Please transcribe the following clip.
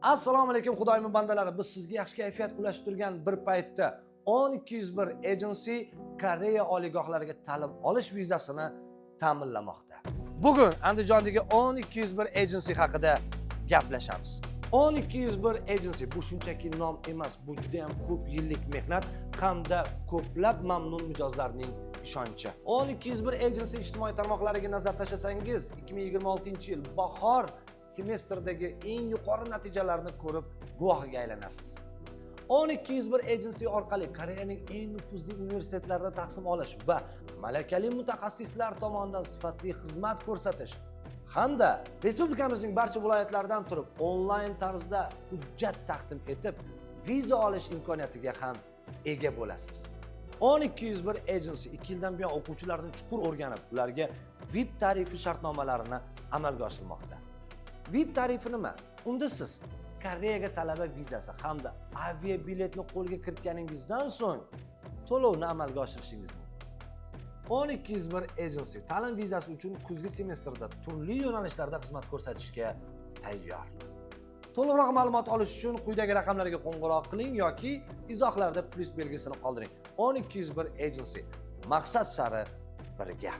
Assalomu alaykum xudoyim bandalari. Biz sizga yaxshi kayfiyat ulashib turgan bir paytda 10201 agency Koreya oliygohlariga ta'lim olish vizasini ta'minlamoqda. Bugun Andijondagi 10201 agency haqida gaplashamiz. 10201 agency bu shunchaki nom emas, bu juda ham ko'p yillik mehnat hamda ko'plab mamnun mijozlarning ishonchi. 10201 agency ijtimoiy tarmoqlariga nazar tashlasangiz, 2026-yil bahor semestrdagi eng yuqori natijalarni ko'rib guvohiga aylanasiz. 10201 agency orqali Koreyaning eng nufuzli universitetlarida tahsil olish va malakali mutaxassislar tomonidan sifatli xizmat ko'rsatish hamda respublikamizning barcha viloyatlaridan turib onlayn tarzda hujjat taqdim etib viza olish imkoniyatiga ham ega bo'lasiz. 10201 agency 2 yildan buyon o'quvchilarni chuqur o'rganib, ularga VIP tarifi shartnomalarini amalga oshirmoqda. VIP tarifi nima? Unda siz Koreyaga talaba vizasi hamda aviabiletni qo'lga kiritganingizdan so'ng to'lovni amalga oshirishingiz mumkin. 10201 agency ta'lim vizasi uchun kuzgi semestrda turli yo'nalishlarda xizmat ko'rsatishga tayyor. To'liqroq ma'lumot olish uchun quyidagi raqamlarga qo'ng'iroq qiling yoki izohlarda plus belgisini qoldiring. 10201 agency, maqsad sari birga.